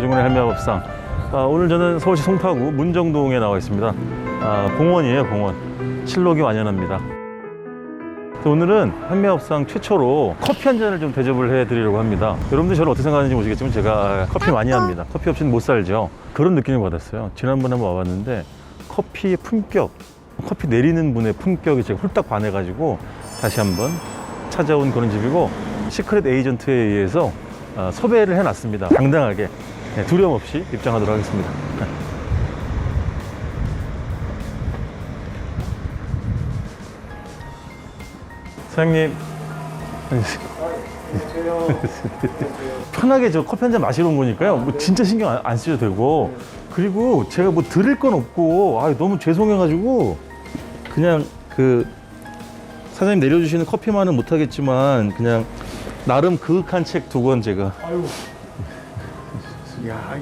조중훈의 할매밥상. 오늘 저는 서울시 송파구 문정동에 나와 있습니다. 공원이에요, 공원. 칠록이 완연합니다. 오늘은 할매밥상 최초로 커피 한 잔을 좀 대접을 해드리려고 합니다. 여러분들 저를 어떻게 생각하는지 모르겠지만 제가 커피 많이 합니다. 커피 없이는 못 살죠. 그런 느낌을 받았어요. 지난번에 한번 와봤는데 커피의 품격, 커피 내리는 분의 품격이 제가 홀딱 반해가지고 다시 한번 찾아온 그런 집이고, 시크릿 에이전트에 의해서 섭외를 해놨습니다. 당당하게, 두려움 없이 입장하도록 하겠습니다. 사장님, 편하게 저 커피 한 잔 마시러 온 거니까요. 뭐 진짜 신경 안 쓰셔도 되고, 그리고 제가 뭐 드릴 건 없고, 너무 죄송해가지고 그냥 사장님 내려주시는 커피만은 못하겠지만 그냥 나름 그윽한 책 2권 제가. 아유. 야,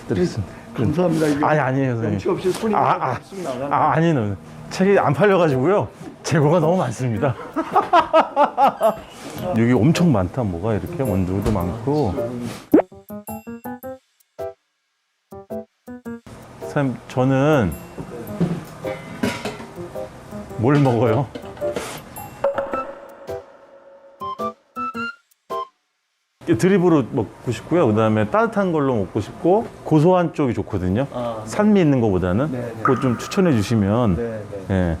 드리겠습니다. 감사합니다. 이게 아니에요, 선생님. 염치 없이 손이 쑥 나가네. 아니에요. 책이 안 팔려가지고요. 재고가 너무 많습니다. 여기 엄청 많다. 뭐가 이렇게 원두도 많고. 선생님, 저는 뭘 먹어요? 드립으로 먹고 싶고요. 그 다음에 따뜻한 걸로 먹고 싶고, 고소한 쪽이 좋거든요. 산미 있는 것보다는. 네, 네. 그거 좀 추천해 주시면. 네, 네. 예.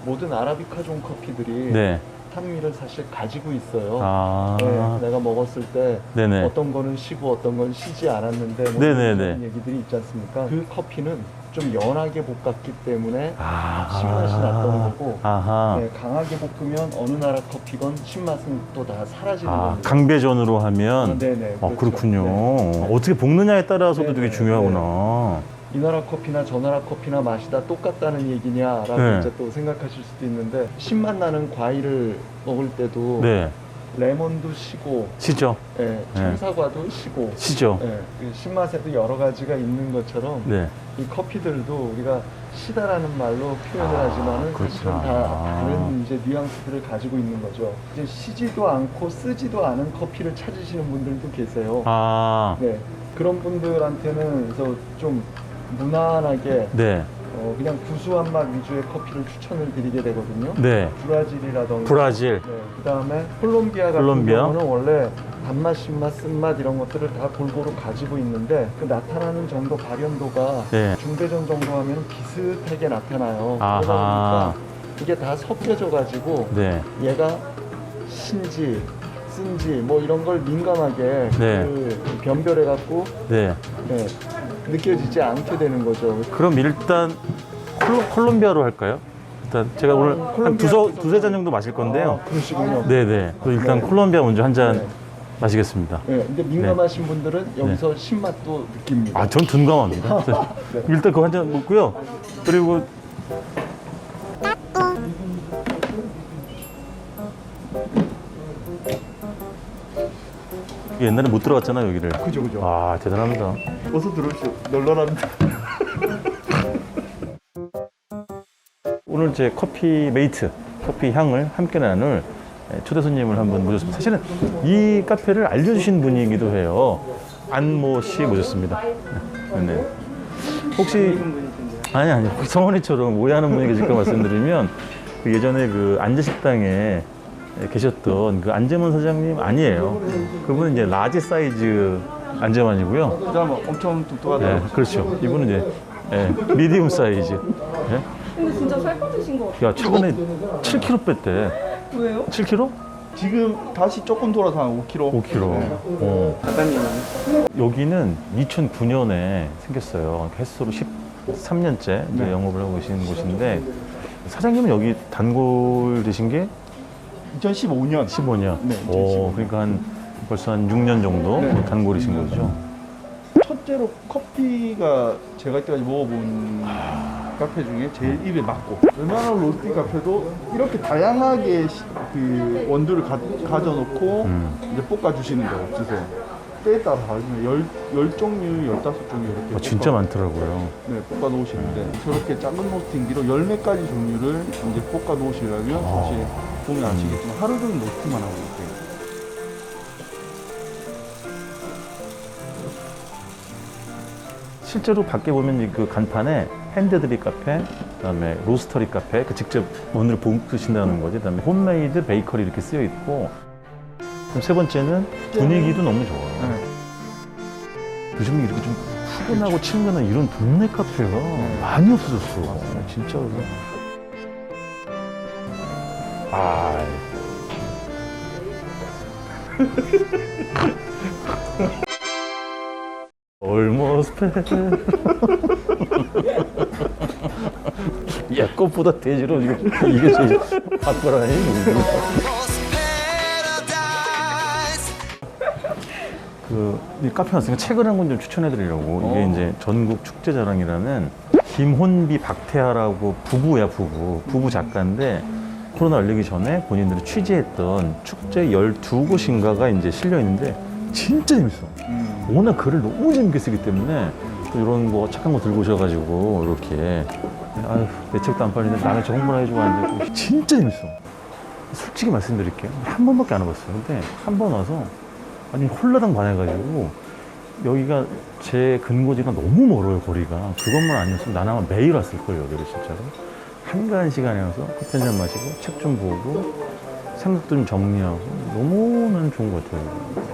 모든 아라비카종 커피들이 네. 산미를 사실 가지고 있어요. 아. 내가 먹었을 때 네네. 어떤 거는 시고 어떤 건 시지 않았는데 뭐 네네네. 이런 얘기들이 있지 않습니까? 그 커피는 좀 연하게 볶았기 때문에 신맛이 났던 거고, 아하. 네, 강하게 볶으면 어느 나라 커피건 신맛은 또 다 사라지는 거예요. 강배전으로 하면. 네네. 그렇죠. 그렇군요. 네. 어떻게 볶느냐에 따라서도 네네. 되게 중요하구나. 이 나라 커피나 저 나라 커피나 맛이 다 똑같다는 얘기냐라고 네. 이제 또 생각하실 수도 있는데, 신맛 나는 과일을 먹을 때도 네. 레몬도 시고, 시죠. 청사과도 시고, 시죠. 그 신맛에도 여러 가지가 있는 것처럼 네. 이 커피들도 우리가 시다라는 말로 표현을 하지만은 사실은 그렇구나. 다 다른 이제 뉘앙스들을 가지고 있는 거죠. 이제 시지도 않고 쓰지도 않은 커피를 찾으시는 분들도 계세요. 네, 그런 분들한테는 그래서 좀 무난하게 네. 그냥 구수한 맛 위주의 커피를 추천을 드리게 되거든요. 네. 브라질이라던가, 브라질. 네, 그다음에 콜롬비아 같은 콜롬비아? 경우는 원래 단맛, 신맛, 쓴맛 이런 것들을 다 골고루 가지고 있는데, 그 나타나는 정도 발현도가 네. 중배전 정도 하면 비슷하게 나타나요. 아하. 그러다 보니까 이게 다 섞여져 가지고 네. 얘가 신지 쓴지 뭐 이런 걸 민감하게 네. 변별해 갖고 네. 느껴지지 않게 되는 거죠. 그럼 일단 콜롬비아로 할까요? 일단 제가 오늘 한 콜롬비아 두세 잔 정도 마실 건데요. 그러시군요. 네네. 그럼 일단 네. 콜롬비아 먼저 한 잔 네. 마시겠습니다. 네, 근데 민감하신 분들은 여기서 신맛도 느낍니다. 전 둔감합니다. 네. 일단 그거 한 잔 먹고요. 그리고 옛날에 못 들어갔잖아요, 여기를. 그죠. 대단합니다. 어서 들어오시오. 널널합니다. 오늘 제 커피 메이트, 커피 향을 함께 나눌 초대 손님을 한번 모셨습니다. 사실은 이 카페를 알려주신 분이기도 해요. 안모 씨 모셨습니다. 네. 혹시 아니 성원이처럼 오해하는 분이 계실까 말씀드리면, 예전에 그 안재식당에 계셨던 그 안재만 사장님 아니에요. 그분은 이제 라지 사이즈 안재만이고요. 그다음 엄청 뚱뚱하다. 네, 그렇죠. 이분은 이제 미디움 사이즈. 네? 근데 진짜 살 빠지신 것 같아요. 야, 최근에 7kg 뺐대. 왜요? 7kg? 지금 다시 조금 돌아서 한 5kg. 5kg. 사장님은 여기는 2009년에 생겼어요. 횟수로 13년째 이제 영업을 하고 계시는 곳인데, 사장님은 여기 단골 되신 게 2015년. 15년. 네, 2015년. 그러니까 벌써 한 6년 정도 네. 단골이신 거죠. 첫째로 커피가 제가 이때까지 먹어본 카페 중에 제일 입에 맞고, 웬만한 로스팅 카페도 이렇게 다양하게 그 원두를 가져놓고 이제 볶아주시는 데 없으세요. 때에 따라 다르지만 10종류, 15종류 이렇게 진짜 많더라고요. 네, 볶아 놓으시는데, 저렇게 작은 로스팅기로 10몇 가지 종류를 이제 볶아 놓으시려면 사실 보면 아시겠지만 하루 종일 로스팅만 하고 있대요. 실제로 밖에 보면 그 간판에 핸드드립 카페, 그다음에 로스터리 카페, 그 직접 문을 볶으신다는 거지. 그다음에 홈메이드 베이커리 이렇게 쓰여 있고. 그럼 세 번째는 분위기도 너무 좋아요. 네. 요즘에 이렇게 좀 푸근하고 친근한 이런 동네 카페가 많이 없어졌어. 진짜로. 아. Almost there. 야, 꽃보다 돼지로 이게 제일 바꿔라니. 이 카페 왔으니까 책을 한 권 좀 추천해드리려고. 이게 이제 전국 축제자랑이라는 김혼비 박태하라고 부부야, 부부 작가인데 코로나 열리기 전에 본인들이 취재했던 축제 12곳인가가 이제 실려 있는데 진짜 재밌어. 워낙 글을 너무 재밌게 쓰기 때문에 또 이런 거 착한 거 들고 오셔가지고 이렇게 아유 내 책도 안 팔리는데 남의 저 홍보나 해주고 앉아있고 진짜 재밌어. 솔직히 말씀드릴게요. 한 번밖에 안 와봤어요. 근데 한 번 와서 아니 홀라당 반해가지고 여기가 제 근거지랑 너무 멀어요, 거리가. 그것만 아니었으면 난 아마 매일 왔을 거예요, 여기를 진짜로. 한가한 시간에 와서 커피 한잔 마시고 책 좀 보고 생각도 좀 정리하고 너무 난 좋은 것 같아요.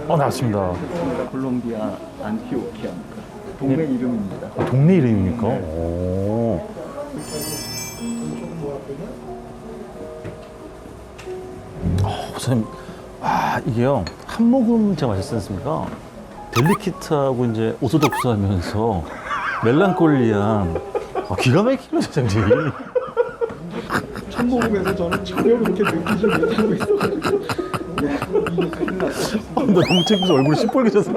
나왔습니다. 콜롬비아 안티오키아 동네 이름입니다. 동네 이름입니까? 네. 오. 선생님, 이게요, 한 모금 제가 마셨지 않습니까? 델리키트하고 이제 오소독스 하면서 멜랑콜리한, 기가 막히네, 선생님. 첫 모금에서 저는 전혀 그렇게 느끼지 못하고 있어가지고 이게 큰일 났어요. 나 너무 창피해서 얼굴이 시뻘개져서.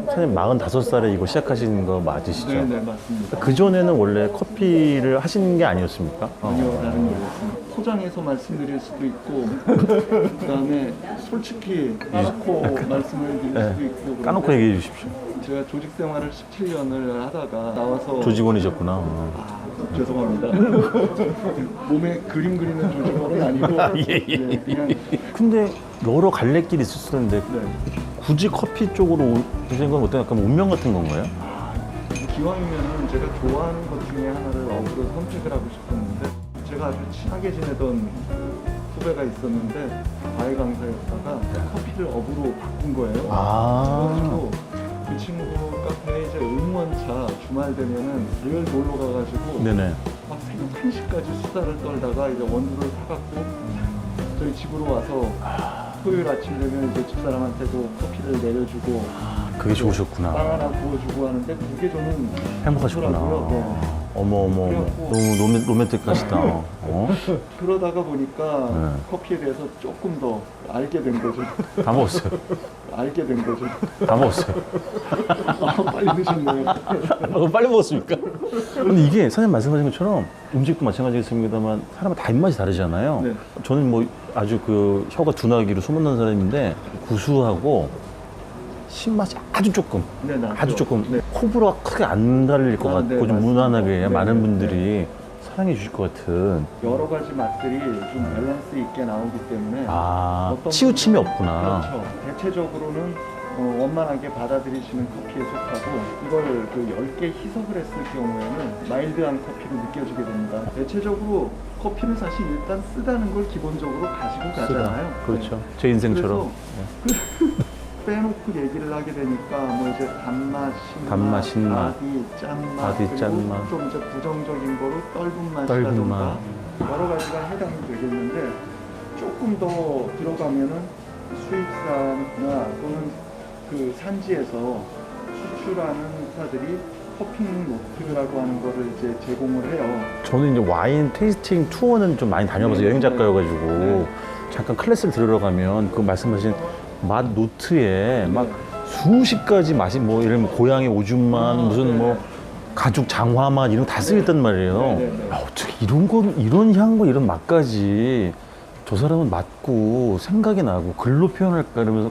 선생님 45살에 이거 시작하신 거 맞으시죠? 네, 맞습니다. 그전에는 원래 커피를 하시는 게 아니었습니까? 전혀 다른 거였습니다. 포장해서 말씀드릴 수도 있고 그다음에 솔직히 까놓고 말씀을 드릴 수도 있고 까놓고 얘기해 주십시오. 제가 조직 생활을 17년을 하다가 나와서 조직원이셨구나. 죄송합니다. 몸에 그림 그리는 조직원은 아니고 예. 네, 그냥 근데 여러 갈래길이 있을 수 있는데 네. 굳이 커피 쪽으로 오신 건 어떤 약간 운명 같은 건가요? 기왕이면은 제가 좋아하는 것 중에 하나를 업으로 선택을 하고 싶었는데 제가 아주 친하게 지내던 후배가 있었는데 과외 강사였다가 커피를 업으로 바꾼 거예요. 그래가지고 그 친구 카페에 이제 응원차 주말 되면은 늘 놀러 가가지고 네네. 막 새벽 1시까지 수다를 떨다가 이제 원두를 사갖고 저희 집으로 와서 토요일 아침 되면 이제 집사람한테도 커피를 내려주고 그게 좋으셨구나. 빵 하나 구워주고 하는데 그게 저는 행복하셨구나. 좋더라고요. 네. 어머. 그래갖고 너무 로맨틱하시다. 그러다가 보니까 네. 커피에 대해서 조금 더 알게 된 거죠. 다 먹었어요. 알게 된 거죠. 다 먹었어요. 빨리 드셨네요. 너무 빨리 먹었습니까? 근데 이게 선생님 말씀하신 것처럼 음식도 마찬가지겠습니다만 사람은 다 입맛이 다르잖아요. 네. 저는 뭐 아주 그 혀가 둔하기로 소문난 사람인데 구수하고 신맛이 아주 조금, 네, 나죠. 아주 조금 네. 호불호가 크게 안 달릴 것 같고 네, 좀 맞습니다. 무난하게 네, 많은 네, 분들이 사랑해 주실 것 같은. 여러 가지 맛들이 좀 밸런스 있게 나오기 때문에 어떤 치우침이 분들은- 없구나. 그렇죠. 대체적으로는 원만하게 받아들이시는 커피에 속하고 이걸 그 10개 희석을 했을 경우에는 마일드한 커피로 느껴지게 됩니다. 대체적으로 커피는 사실 일단 쓰다는 걸 기본적으로 가지고 가잖아요. 그렇죠. 네. 제 인생처럼. 그래서 빼놓고 얘기를 하게 되니까 뭐 이제 단맛, 신맛, 바디, 바디, 짠맛. 좀 이제 부정적인 거로 떫은 떫은 맛이라던가 맛. 여러 가지가 해당이 되겠는데 조금 더 들어가면은 수입산이나 또는 그 산지에서 수출하는 회사들이 커핑 노트라고 하는 거를 이제 제공을 해요. 저는 이제 와인 테이스팅 투어는 좀 많이 다녀봐서 네, 여행 작가여가지고 네. 잠깐 클래스를 들으러 가면 그 말씀하신 맛 노트에 막 수십 가지 맛이 뭐 예를 들면 고향의 오줌맛 무슨 뭐 가죽 장화맛 이런 거 다 쓰겠단 말이에요. 네. 어떻게 이런 향과 이런 맛까지 저 사람은 맞고 생각이 나고 글로 표현할까 이러면서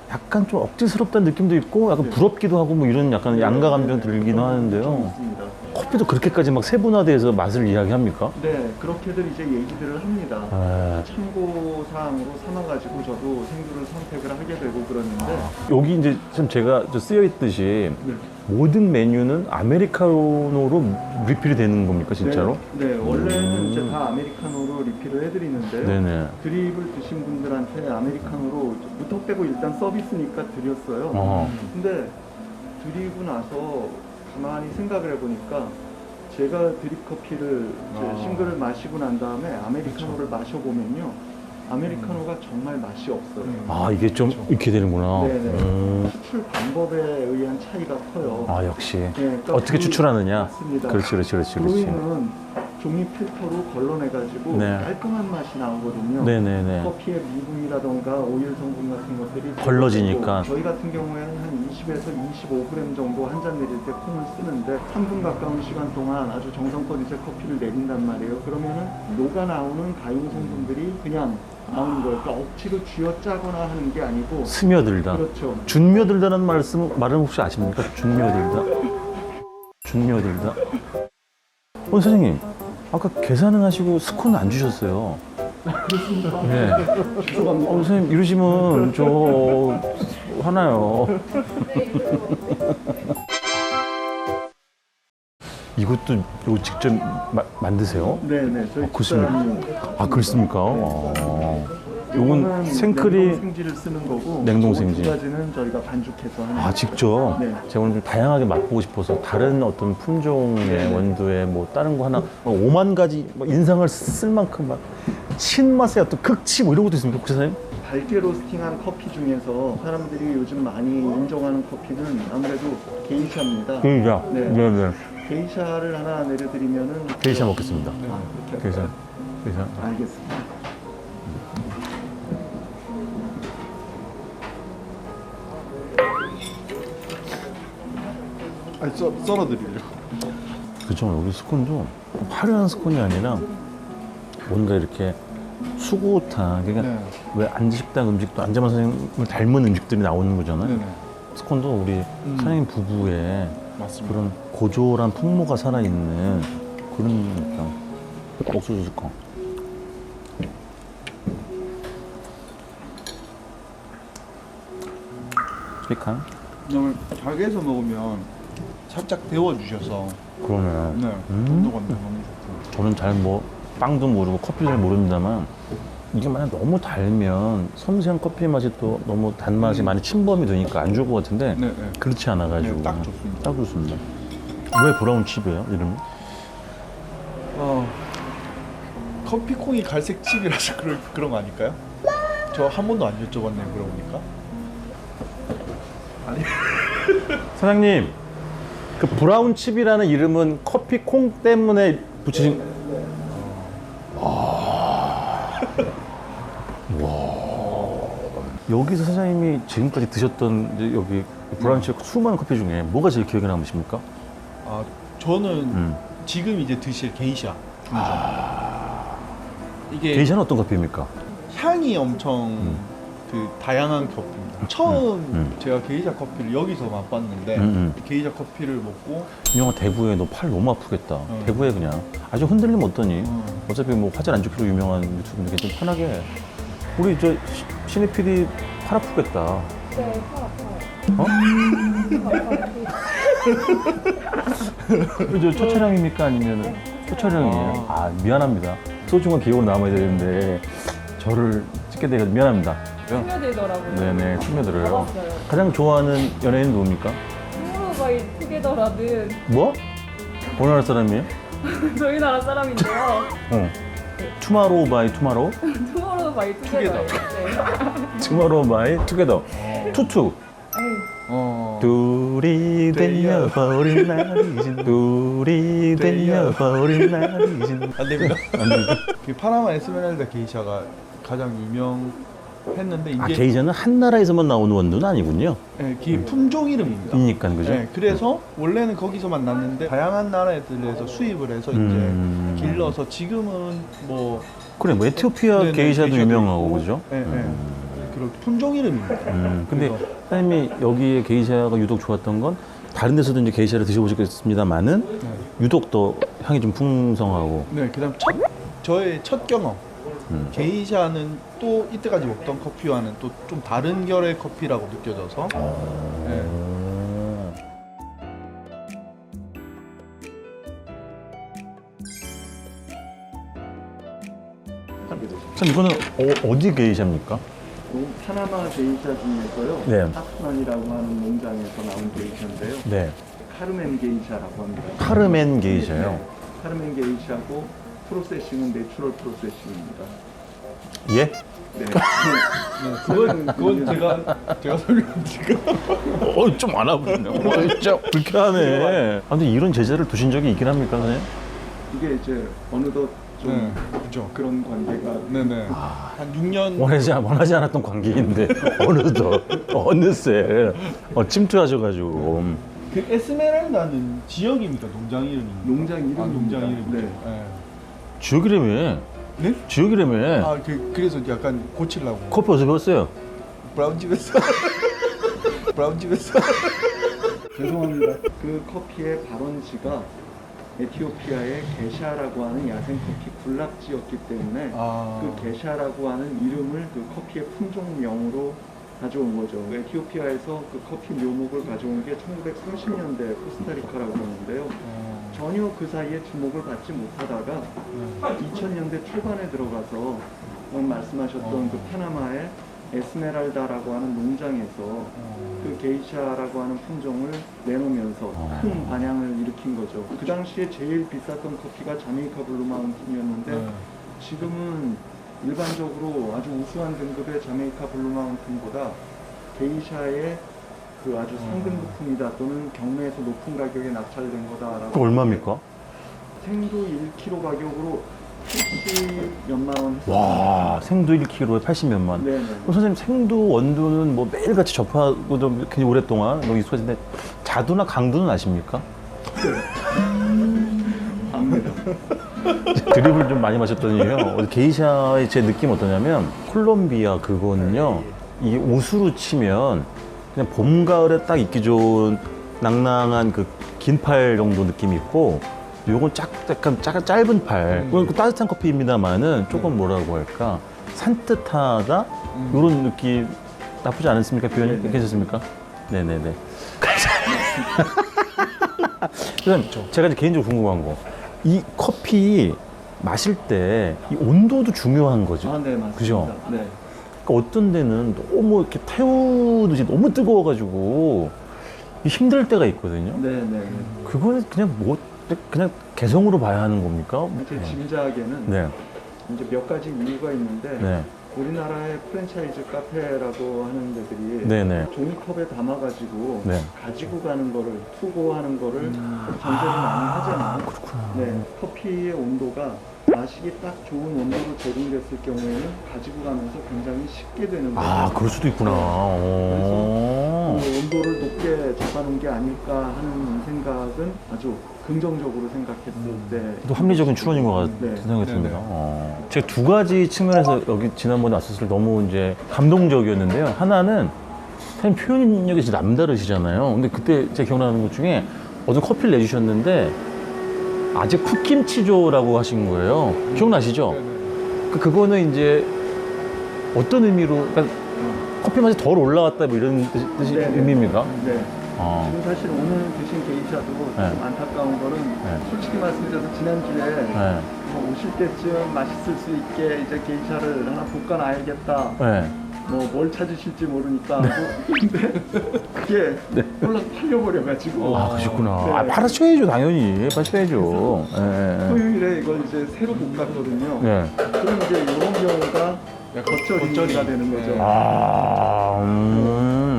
약간 좀 억지스럽다는 느낌도 있고 약간 부럽기도 하고 뭐 이런 약간 양가 감정 들기도 하는데요. 있습니다. 커피도 그렇게까지 막 세분화돼서 맛을 이야기합니까? 네, 그렇게들 이제 얘기들을 합니다. 아, 참고 사항으로 삼아가지고 저도 생두를 선택을 하게 되고 그러는데 여기 이제 좀 제가 쓰여 있듯이 네. 모든 메뉴는 아메리카노로 리필이 되는 겁니까 진짜로? 네, 원래는 이제 다 아메리카노로 리필을 해드리는데요. 네네. 드립을 드신 분들한테 아메리카노로 무턱 대고 일단 서비스니까 드렸어요. 어. 근데 드리고 나서 가만히 생각을 해보니까 제가 드립 커피를 이제 싱글을 마시고 난 다음에 아메리카노를 마셔보면요, 아메리카노가 정말 맛이 없어요. 아 이게 좀 이렇게 되는구나. 네네. 추출 방법에 의한 차이가 커요. 아 역시 네, 그러니까 어떻게 추출하느냐. 맞습니다. 그렇지. 브루잉은 종이 필터로 걸러내가지고 네. 깔끔한 맛이 나오거든요. 네네네. 커피의 미분이라던가 오일 성분 같은 것들이 걸러지니까. 저희 같은 경우에는 한 20에서 25g 정도 한 잔 내릴 때 콩을 쓰는데 3분 가까운 시간 동안 아주 정성껏 이제 커피를 내린단 말이에요. 그러면은 녹아 나오는 가용 성분들이 그냥 나오는 거예요. 그러니까 억지로 쥐어짜거나 하는 게 아니고 스며들다. 그렇죠. 준며들다는 말은 혹시 아십니까? 준며들다. 준며들다. 선생님, 아까 계산을 하시고 스콘 안 주셨어요. 그렇습니다. 네. 죄송합니다. 선생님 이러시면 저 화나요. 이것도 이거 직접 만드세요? 네네. 저희 그렇습니까? 집사람이 아 그렇습니까? 요건 생크림. 냉동 생지를 쓰는 거고 냉동 저거 생지. 두 가지는 저희가 반죽해서 하는 아 직접? 네. 제가 오늘 좀 다양하게 맛보고 싶어서 다른 어떤 품종의 원두에 뭐 다른 거 하나 5만 가지 뭐 인상을 쓸 만큼 막 신맛의 어떤 극치 뭐 이런 것도 있습니까 혹시 선생님? 밝게 로스팅한 커피 중에서 사람들이 요즘 많이 인정하는 커피는 아무래도 게이샤입니다. 게이샤. 네. 네네. 게이샤를 하나 내려드리면은 게이샤 먹겠습니다. 아, 그렇게 게이샤. 할까요? 게이샤. 알겠습니다. 아니 썰어드리려. 그죠. 여기 스콘도 화려한 스콘이 아니라 뭔가 이렇게 수고탄 그러니까 네. 왜 안지식당 음식도 안재만 선생님을 닮은 음식들이 나오는 거잖아요. 네네. 스콘도 우리 사장님 부부의 맞습니다. 그런 고졸한 풍모가 살아있는 그런 느낌. 옥수수 스콘. 스피칸? 오늘 가게에서 먹으면 살짝 데워주셔서 그러네. 네. 온도가 너무 좋고. 저는 잘 뭐 빵도 모르고 커피도 잘 모릅니다만 이게 만약 너무 달면 섬세한 커피 맛이 또 너무 단맛이 많이 침범이 되니까 안 좋을 것 같은데 네, 네. 그렇지 않아가지고 네, 딱 좋습니다. 딱 좋습니다. 왜 브라운 칩이에요 이름이? 커피콩이 갈색 칩이라서 그런 거 아닐까요? 저 한 번도 안 여쭤봤네요. 그러고 보니까. 아니. 사장님 그 브라운 칩이라는 이름은 커피 콩 때문에 붙이신 여기서 사장님이 지금까지 드셨던 이제 여기 브라운 칩 수많은 커피 중에 뭐가 제일 기억에 남으십니까? 아, 저는 음. 지금 이제 드실 게이샤 품종. 이게 게이샤는 어떤 커피입니까? 향이 엄청 그 다양한 커피입니다. 처음 제가 게이샤 커피를 여기서 맛봤는데 게이샤 커피를 먹고 유명한 대구에 너 팔 너무 아프겠다. 대구에 그냥 아주 흔들림 없더니 어차피 뭐 화질 안 좋기로 유명한 유튜브인데 좀 편하게 우리 저 신입 PD 팔 아프겠다. 네, 팔 아파요. 첫 촬영입니까 아니면 첫 촬영이에요? 아 미안합니다. 소중한 기억으로 남아야 되는데 저를 찍게 되어 미안합니다. 스며들더라고요. 네네 스며들어요. 봤어요. 가장 좋아하는 연예인은 누굽니까? 투모로우바이 투게더라는 뭐? 어느 나라 사람이에요? 저희 나라 사람인데요. 투마로우 바이 투마로우? 투모로우바이 투게더. 네. 투마로우 바이 투게더. 투투. 둘이 되어버린 날이지 둘이 되어버린 날이지 안 됩니다. 안 됩니다. 그 파나마 에스메랄다 게이샤가 가장 유명한 했는데 이제 아, 게이자는 한 나라에서만 나오는 원두는 아니군요. 네, 그게 품종 이름입니다. 그러니까 그죠? 네, 그래서 원래는 거기서만 났는데 다양한 나라들에서 수입을 해서 음. 이제 길러서 지금은 뭐 그래, 뭐 에티오피아 네네, 게이샤도 게이샤도 유명하고 있고, 그죠? 네, 네. 그리고 품종 이름입니다. 근데 그래서- 사장님이 여기에 게이샤가 유독 좋았던 건 다른 데서도 이제 게이샤를 드셔보셨겠습니다만은 네. 유독 더 향이 좀 풍성하고. 네, 그다음 저의 첫 경험. 게이샤는 또 이때까지 먹던 커피와는 또 좀 다른 결의 커피라고 느껴져서 네. 참 이거는 어디 게이샤입니까? 파나마 게이샤 중에서요. 네. 파프만이라고 하는 농장에서 나온 게이샤인데요. 네. 카르멘 게이샤라고 합니다. 카르멘 게이샤요. 네. 카르멘 게이샤고 프로세싱은 내추럴 프로세싱입니다. 예? 네. 그건 제가 설명드릴게요. 좀 알아보네요. 진짜 불쾌하네. 아, 근데 이런 제자를 두신 적이 있긴 합니까, 선생님? 이게 이제 어느덧 좀 네, 그죠. 그런 관계가 네네. 한 6년 원하지 않았던 관계인데 어느새 침투하셔가지고. 그 에스메랄다는 지역 이름입니까? 농장 이름입니까? 농장 이름입니다. 농장 이름이죠. 네. 네. 지역이라며. 네? 지역이라며. 아, 그래서 약간 고치려고. 커피 어디서 배웠어요? 브라운집에서. 브라운집에서. 죄송합니다. 그 커피의 발원지가 에티오피아의 게샤라고 하는 야생 커피 군락지였기 때문에 아. 그 게샤라고 하는 이름을 그 커피의 품종명으로 가져온 거죠. 에티오피아에서 그 커피 묘목을 가져온 게 1930년대 코스타리카라고 하는데요. 전혀 그 사이에 주목을 받지 못하다가 2000년대 초반에 들어가서 말씀하셨던 그 파나마의 에스메랄다라고 하는 농장에서 그 게이샤라고 하는 품종을 내놓으면서 큰 반향을 일으킨 거죠. 그 당시에 제일 비쌌던 커피가 자메이카 블루 마운틴이었는데 지금은 일반적으로 아주 우수한 등급의 자메이카 블루 마운틴보다 게이샤의 그 아주 상등급품이다 또는 경매에서 높은 가격에 낙찰된 거다라고. 그 얼마입니까? 생두 1kg 가격으로 70 몇만 원 했었습니다. 와, 생두 1kg에 80몇만 원. 네네. 그럼 선생님, 생두 원두는 뭐 매일같이 접하고도 굉장히 오랫동안 너무 익숙하신데 자두나 강두는 아십니까? 압니다. 드립을 좀 많이 마셨더니요. 게이샤의 제 느낌 어떠냐면 콜롬비아 그거는요. 이 옷으로 치면 그냥 봄 가을에 딱 입기 좋은 낭낭한 그 긴 팔 정도 느낌이 있고 요건 약간 짧은 팔. 그건 따뜻한 커피입니다만은 조금 뭐라고 할까 산뜻하다 요런 느낌 나쁘지 않습니까? 표현이 네네. 괜찮습니까? 네네네. 그다음 제가 이제 개인적으로 궁금한 거. 이 커피 마실 때 이 온도도 중요한 거죠. 아, 네, 맞습니다. 그죠? 네. 그러니까 어떤 데는 너무 이렇게 태우듯이 너무 뜨거워가지고 힘들 때가 있거든요. 네, 네. 그거는 그냥 개성으로 봐야 하는 겁니까? 제 짐작에는 네, 이제 몇 가지 이유가 있는데 네, 우리나라의 프랜차이즈 카페라고 하는 데들이 네, 네. 종이컵에 담아가지고 네. 가지고 가는 거를 투고하는 거를 전제를 많이 하잖아요. 그렇구나. 네, 커피의 온도가 마시기 딱 좋은 온도로 제공됐을 경우에는 가지고 가면서 굉장히 쉽게 되는 거예요. 아, 그럴 수도 있구나. 오. 그 온도를 높게 잡아놓은 게 아닐까 하는 생각은 아주 긍정적으로 생각했을 때 또 합리적인 추론인 것 같은 네. 생각이 듭니다. 네네. 제가 두 가지 측면에서 여기 지난번에 왔었을 때 너무 이제 감동적이었는데요. 하나는 사실 표현력이 진짜 남다르시잖아요. 근데 그때 제가 기억나는 것 중에 어떤 커피를 내주셨는데 아직 풋김치조라고 하신 거예요. 기억나시죠? 그거는 이제 어떤 의미로, 그러니까 커피 맛이 덜 올라갔다 뭐 이런 뜻이 네네. 의미입니까? 네. 아. 지금 사실 오늘 드신 게이샤도 네. 좀 안타까운 거는 네. 솔직히 말씀드려서 지난주에 네. 뭐 오실 때쯤 맛있을 수 있게 이제 게이샤를 하나 볶아놔야겠다. 네. 뭐 뭘 찾으실지 모르니까 하고 근데 그게 홀랑 팔려버려가지고 아, 그러셨구나. 네. 아, 팔아셔야죠, 당연히. 팔아셔야죠. 예. 토요일에 이걸 이제 새로 볶았거든요. 네. 그럼 이제 이런 경우가 겉절이가 되는 거죠. 아,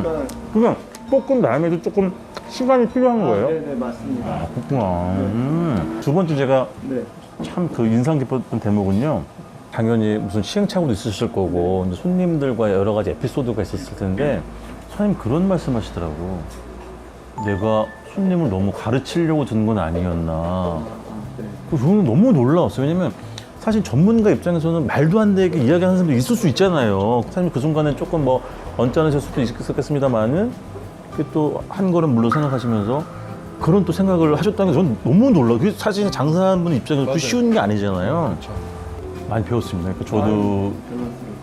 그러니까 그냥 볶은 다음에도 조금 시간이 필요한 거예요? 네네 맞습니다. 그렇구나. 두 번째 제가 네. 참 그 인상 깊었던 대목은요. 당연히 무슨 시행착오도 있으실 거고 이제 손님들과 여러 가지 에피소드가 있었을 텐데 사장님 그런 말씀하시더라고. 내가 손님을 너무 가르치려고 든 건 아니었나. 그거는 너무 놀라웠어요. 왜냐면 사실 전문가 입장에서는 말도 안 되게 이야기하는 사람도 있을 수 있잖아요. 사장님 그 순간에 조금 뭐 언짢으실 수도 있었겠습니다만은 또 한 걸음 물로 생각하시면서 그런 또 생각을 하셨다는 게 저는 너무 놀라요. 그게 사실 장사하는 분 입장에서 그 맞아요. 쉬운 게 아니잖아요. 그렇죠. 많이 배웠습니다. 그러니까 저도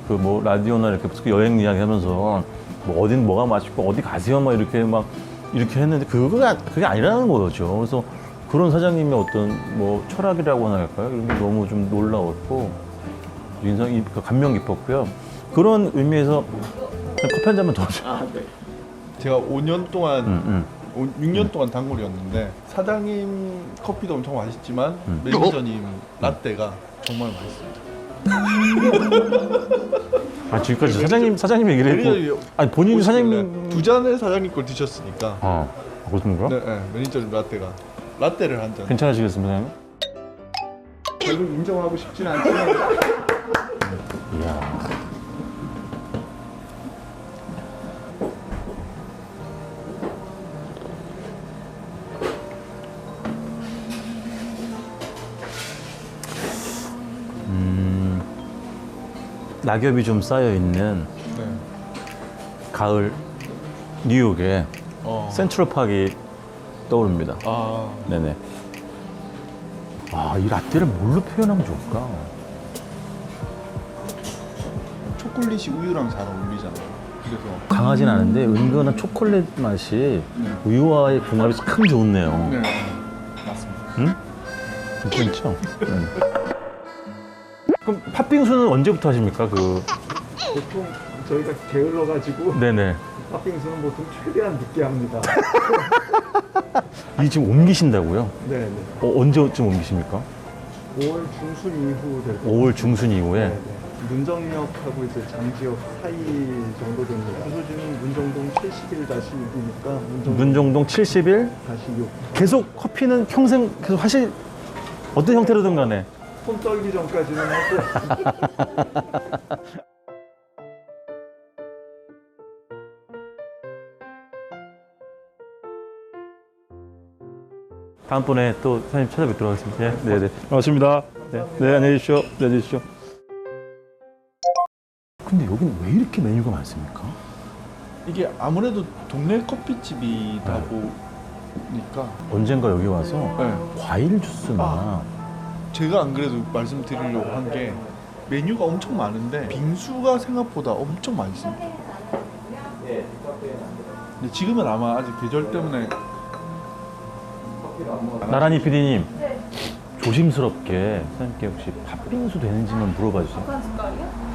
그 뭐 라디오나 이렇게 여행 이야기 하면서 뭐 어딘 뭐가 맛있고 어디 가세요 막 이렇게 했는데 그게 아니라는 거죠. 그래서 그런 사장님의 어떤 뭐 철학이라고나 할까요? 이런 게 너무 좀 놀라웠고 인상이 감명 깊었고요. 그런 의미에서 그냥 커피 한 잔만 더 주세요. 제가 5년 동안 6년 동안 단골이었는데 사장님 커피도 엄청 맛있지만 매니저님 라떼가 정말 맛있습니다. 아 지금까지 사장님 얘기를 했고 매니저님이 아니 본인이 오시길래 사장님 두 잔을 사장님 걸 드셨으니까 그렇습니까? 네, 네, 매니저님 라떼를 한 잔. 괜찮으시겠습니까, 사장님? 결국 인정하고 싶진 않지만 이야. 낙엽이 좀 쌓여 있는 네. 가을 뉴욕의 센트럴 파크가 떠오릅니다. 아, 네네. 아, 이 라떼를 뭘로 표현하면 좋을까? 초콜릿이 우유랑 잘 어울리잖아요. 그래서 강하진 않은데 은근한 초콜릿 맛이 우유와의 궁합이 참 좋네요. 네, 맞습니다. 응? 괜찮죠? 그럼 팥빙수는 언제부터 하십니까? 보통 저희가 게을러가지고 네네. 팥빙수는 보통 최대한 늦게 합니다. 이 지금 옮기신다고요? 네네. 언제쯤 옮기십니까? 5월 중순 이후 될 것 5월 중순 이후에? 네네. 문정역하고 이제 장지역 사이 정도 됩니다. 주소지는 문정동 71-6이니까 문정동 70일? 다시 6. 계속 커피는 평생 계속 하실 어떤 형태로든 간에 손 떨기 전까지는 하고 다음번에 또 사장님 찾아뵙도록 하겠습니다. 네, 네네. 반갑습니다. 네, 네, 안녕히 계십시오. 네, 안녕히 계십시오. 근데 여긴 왜 이렇게 메뉴가 많습니까? 이게 아무래도 동네 커피집이다 보니까 언젠가 여기 와서 네. 과일 주스나 제가 안 그래도 말씀드리려고 한 게 메뉴가 엄청 많은데 빙수가 생각보다 엄청 맛있습니다. 근데 지금은 아마 아직 계절 때문에 나란히 PD님 조심스럽게 사장님께 혹시 팥빙수 되는지만 물어봐 주세요. 한 숟갈이요?